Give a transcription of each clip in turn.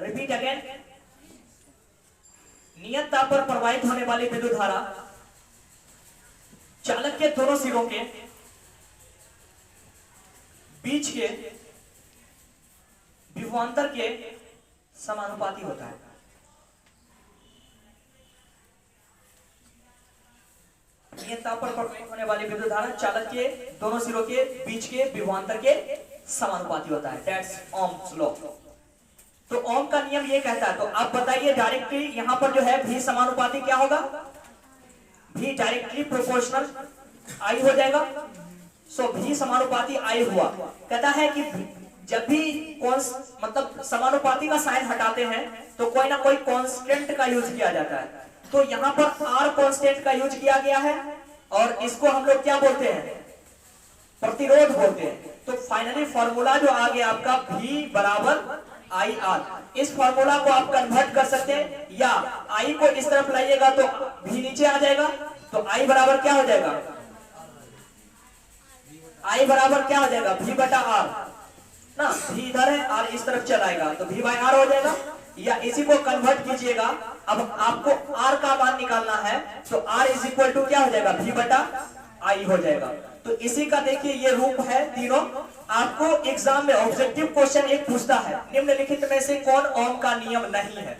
Repeat again. नियत ताप पर प्रवाहित होने वाली विद्युत धारा चालक के दोनों सिरों के बीच के विभवांतर के समानुपाती होता है। नियत ताप पर प्रवाहित होने वाली विद्युत धारा चालक के दोनों सिरों के बीच के विभवांतर के समानुपाती होता है। That's Ohm's law. तो ओम का नियम ये कहता है, तो आप बताइए डायरेक्टली यहां पर जो है भी समानुपाती क्या होगा? भी डायरेक्टली प्रोपोर्शनल आई हो जाएगा। सो भी समानुपाती आई हुआ। कहता है कि जब भी मतलब समानुपाती का साइन हटाते हैं तो कोई ना कोई कांस्टेंट का यूज किया जाता है। तो यहां पर आर कांस्टेंट का यूज किया गया है और इसको हम लोग क्या बोलते हैं? प्रतिरोध बोलते हैं। तो फाइनली फॉर्मूला जो आ गया आपका V बराबर आई आर। इस फॉर्मूला को आप कन्वर्ट कर सकते हैं या आई को इस तरफ लाइएगा तो V नीचे आ जाएगा। तो आई बराबर क्या हो जाएगा? आई बराबर क्या हो जाएगा? V बटा आर ना। V इधर है, आर इस तरफ चलाएगा तो V बाय आर हो जाएगा। या इसी को कन्वर्ट कीजिएगा। अब आपको R का मान निकालना है तो R इज इक्वल टू क्या हो जाएगा? V बटा आई हो जाएगा। तो इसी का देखिए ये रूप है तीनों। आपको एग्जाम में ऑब्जेक्टिव क्वेश्चन एक पूछता है, निम्नलिखित में से कौन ओम का नियम नहीं है?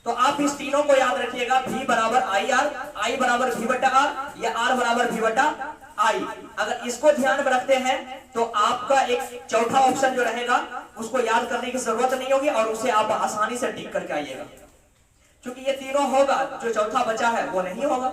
तो आप इस तीनों को याद रखिएगा। V बराबर आई आर, आई बराबर V बटा आर या R बराबर V बटा आई। अगर इसको ध्यान में रखते हैं तो आपका एक चौथा ऑप्शन जो रहेगा उसको याद करने की जरूरत नहीं होगी और उसे आप आसानी से टिक करके आइएगा। क्योंकि ये तीनों होगा, जो चौथा बचा है वो नहीं होगा,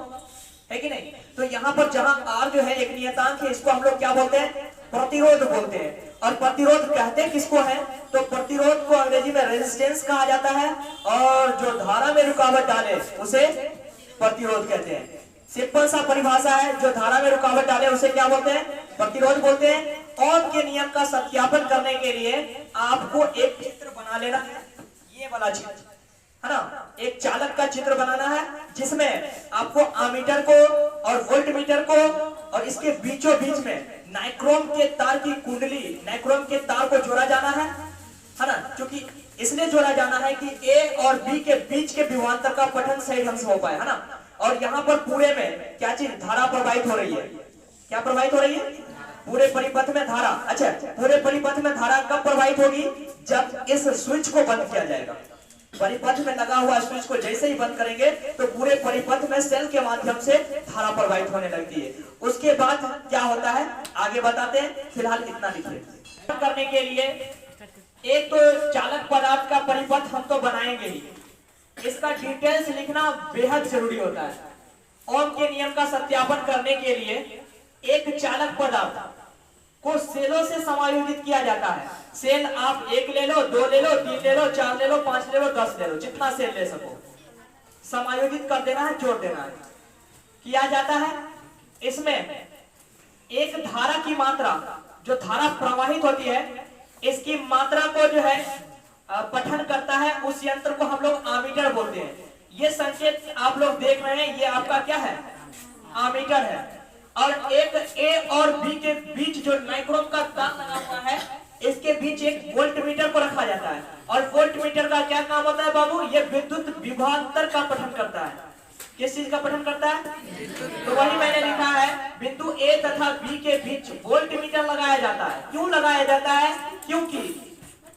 है कि नहीं? तो यहाँ पर जहां R जो है एक नियतांक है, इसको हम लोग क्या बोलते हैं? प्रतिरोध बोलते हैं। और प्रतिरोध कहते किसको है? तो प्रतिरोध को अंग्रेजी में रेजिस्टेंस कहा जाता है और जो धारा में रुकावट डाले उसे प्रतिरोध कहते हैं। सिंपल सा परिभाषा है, जो धारा में रुकावट डाले उसे क्या बोलते हैं? प्रतिरोध बोलते हैं। ओम के नियम का सत्यापन करने के लिए आपको एक चित्र बना लेना है, ये वाला चित्र है ना। एक चालक का चित्र बनाना है जिसमें आपको आमीटर को और वोल्टमीटर को और इसके बीचों बीच में नाइक्रोम के तार की कुंडली, नाइक्रोम के तार को जोड़ा जाना है ना। क्योंकि इसलिए जोड़ा जाना है कि ए और बी के बीच के विभवांतर का पठन सही ढंग से हो पाए, है ना। और यहाँ पर पूरे में क्या चीज? धारा प्रवाहित हो रही है। क्या प्रवाहित हो रही है? पूरे परिपथ में धारा। अच्छा, पूरे परिपथ में धारा कब प्रवाहित होगी? जब इस स्विच को बंद किया जाएगा। परिपथ में लगा हुआ स्विच को जैसे ही बंद करेंगे तो पूरे परिपथ में सेल के माध्यम से धारा प्रवाहित होने लगती है। उसके बाद क्या होता है आगे बताते हैं, फिलहाल इतना लिखिए। करने के लिए एक तो चालक पदार्थ का परिपथ हम तो बनाएंगे ही, इसका डिटेल्स लिखना बेहद जरूरी होता है। ओम के नियम का सत्यापन करने के लिए एक चालक पदार्थ को सेलों से समायोजित किया जाता है। सेल आप 1 ले लो, 2 ले लो, 3 ले लो, 4 ले लो, 5 ले लो, 10 ले लो, जितना सेल ले सको समायोजित कर देना है, जोड़ देना है। किया जाता है इसमें एक धारा की मात्रा, जो धारा प्रवाहित होती है इसकी मात्रा को जो है पठन करता है। उस यंत्र को हम लोग आमीटर बोलते हैं। ये संकेत आप लोग देख रहे हैं, ये आपका क्या है? आमीटर है। और एक ए और बी के बीच जो नाइक्रोम का तार लगा हुआ है, इसके बीच एक वोल्टमीटर को रखा जाता है। और वोल्टमीटर का क्या काम होता है बाबू? ये विद्युत विभवांतर का पठन करता है। किस चीज का पठन करता है? तो वही मैंने लिखा है, बिंदु ए तथा बी के बीच वोल्टमीटर लगाया जाता है। क्यों लगाया जाता है? क्योंकि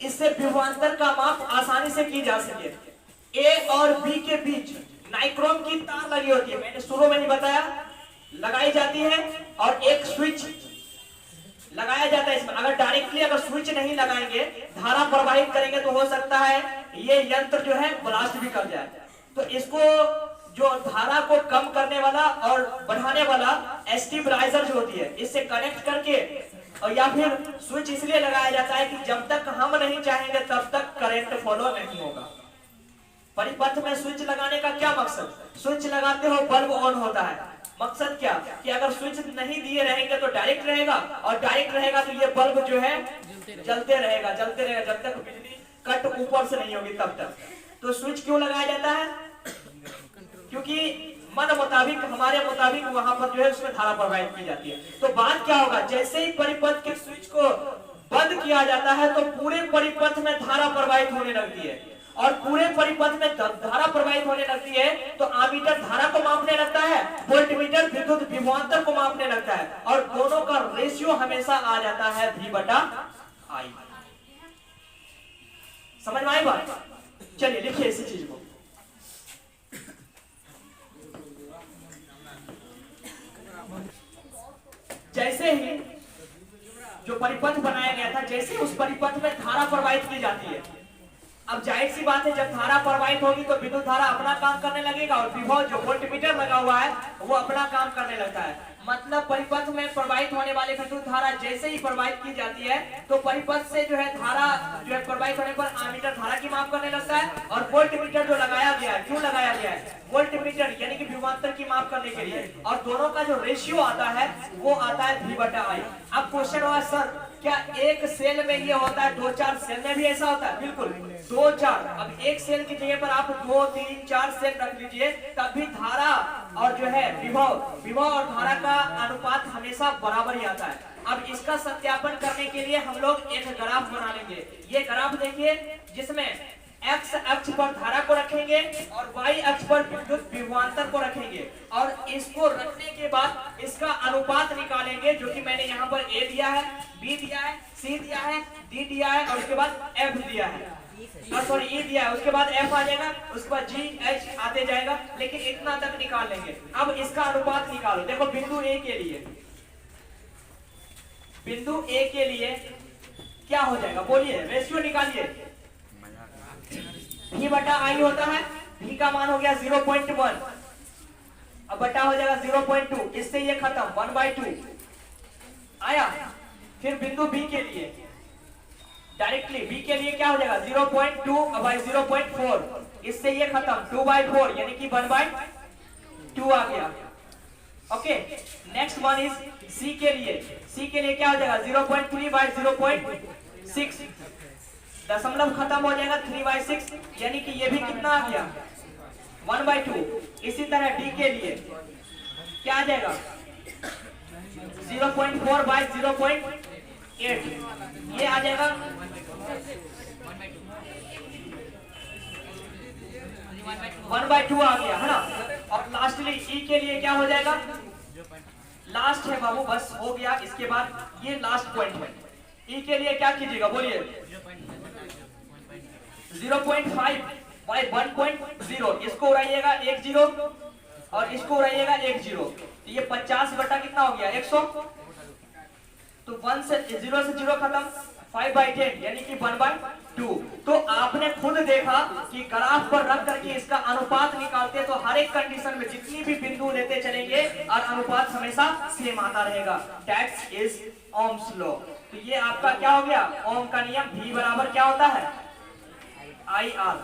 इससे विभवांतर का माप आसानी से की जा सके। ए और बी के बीच नाइक्रोम की तार लगी होती है, मैंने शुरू में ही बताया, लगाई जाती है। और एक स्विच लगाया जाता है इसमें। अगर डायरेक्टली अगर स्विच नहीं लगाएंगे, धारा प्रवाहित करेंगे तो हो सकता है ये यंत्र जो है ब्लास्ट भी कर जाए। तो इसको जो धारा को कम करने वाला और बढ़ाने वाला स्टेबलाइजर जो होती है, इससे कनेक्ट करके और या फिर स्विच इसलिए लगाया जाता है कि जब तक हम नहीं चाहेंगे तब तक करंट फॉलो नहीं होगा। परिपथ में स्विच लगाने का क्या मकसद? स्विच लगाते हो बल्ब ऑन होता है। मकसद क्या? कि अगर स्विच नहीं दिए रहेंगे तो डायरेक्ट रहेगा, और डायरेक्ट रहेगा तो ये बल्ब जो है जलते रहेगा जब तक बिजली कट ऊपर से नहीं होगी तब तक। तो स्विच क्यों लगाया जाता है? क्योंकि मन मुताबिक, हमारे मुताबिक वहां पर जो है उसमें धारा प्रवाहित की जाती है। तो बात क्या होगा, जैसे ही परिपथ के स्विच को बंद किया जाता है तो पूरे परिपथ में धारा प्रवाहित होने लगती है, और पूरे परिपथ में धारा प्रवाहित होने लगती है तो आमीटर धारा को मापने लगता है, वोल्टमीटर विद्युत विभवांतर को मापने लगता है, और दोनों का रेशियो हमेशा आ जाता है V/I। समझ में आई बात? चलिए लिखिए इसी चीज को। जैसे ही जो परिपथ बनाया गया था, जैसे उस परिपथ में धारा प्रवाहित की जाती है, अब जाहिर सी बात है जब धारा प्रवाहित होगी तो विद्युत धारा अपना काम करने लगेगा और विभव जो वोल्टमीटर लगा हुआ है वो अपना काम करने लगता है। मतलब परिपथ में प्रवाहित होने वाले विद्युत धारा जैसे ही प्रवाहित की जाती है तो परिपथ से जो है धारा जो है प्रवाहित होने पर आमीटर धारा की माप करने लगता है, और वोल्टमीटर जो लगाया गया है, क्यों लगाया गया है? वोल्टमीटर यानी कि विभवांतर की माप करने के लिए, और दोनों का जो रेशियो आता है वो आता है V/I। अब क्वेश्चन हुआ सर क्या एक सेल में ये होता है, 2-4 सेल में भी ऐसा होता है? बिल्कुल 2-4। अब एक सेल की जगह पर आप 2-3-4 सेल रख लीजिए, तब भी धारा और जो है विभव और धारा का अनुपात हमेशा बराबर ही आता है। अब इसका सत्यापन करने के लिए हम लोग एक ग्राफ बना लेंगे। ये ग्राफ देखिए जिसमें एक्स अक्ष पर धारा को रखेंगे और वाई अक्ष पर विद्युत विभवांतर को रखेंगे, और इसको रखने के बाद इसका अनुपात निकालेंगे, जो कि मैंने यहाँ पर ए दिया है, बी दिया है, सी दिया है, डी दिया है, और उसके बाद एफ दिया है, और सॉरी ई दिया है, उसके बाद एफ आ जाएगा, उसके बाद जी एच आते जाएगा, लेकिन इतना तक निकाल लेंगे। अब इसका अनुपात निकालो। देखो बिंदु ए के लिए, बिंदु ए के लिए क्या हो जाएगा बोलिए, रेशियो निकालिए। V/I होता है, V का मान हो गया 0.1, अब बटा हो जाएगा 0.2, इससे ये खत्म 1/2 आया। फिर बिंदु B के लिए डायरेक्टली B के लिए क्या हो जाएगा 0.2/0.4, इससे ये खत्म 2/4 यानी कि 1/2 आ गया। Okay, next one is C के लिए। C के लिए क्या हो जाएगा 0.3/0.6, दशमलव खत्म हो जाएगा 3/6 यानी कि ये भी कितना आ गया 1/2। इसी तरह D के लिए क्या आ जाएगा 0.4/0.8, ये आ जाएगा 1/2 आ गया है ना। और लास्टली E के लिए क्या हो जाएगा, लास्ट है बाबू, बस हो गया, इसके बाद ये लास्ट पॉइंट है। E के लिए क्या कीजिएगा बोलिए 0.5/1.0, इसको उड़ाइएगा 1 0 और इसको उड़ाइएगा 1 0, तो ये 50 बटा कितना हो गया 100, तो 1 से 0 से 0 खत्म, 5/10 यानी कि 1/2। तो आपने खुद देखा कि ग्राफ पर रख करके इसका अनुपात निकालते तो हर एक कंडीशन में जितनी भी बिंदु लेते चलेंगे और अनुपात हमेशा सेम आता रहेगा। That's is Ohm's law. तो ये आपका क्या हो गया, ओम का नियम, V बराबर क्या होता है IR।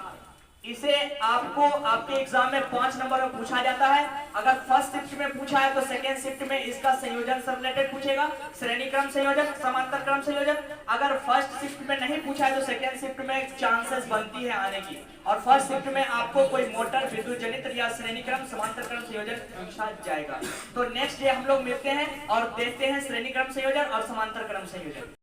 इसे आपको आपके एग्जाम में 5 नंबर में पूछा जाता है। अगर फर्स्ट शिफ्ट में पूछा है तो सेकेंड शिफ्ट में इसका संयोजन से रिलेटेड पूछेगा, श्रेणी क्रम संयोजन, समांतर क्रम संयोजन। अगर फर्स्ट शिफ्ट में नहीं पूछा है तो सेकेंड शिफ्ट में चांसेस बनती है आने की, और फर्स्ट शिफ्ट में आपको कोई मोटर विद्युत जनित या श्रेणी क्रम समांतर क्रम संयोजन पूछा जाएगा। तो नेक्स्ट डे हम लोग मिलते हैं और देखते हैं श्रेणी क्रम संयोजन और समांतर क्रम संयोजन।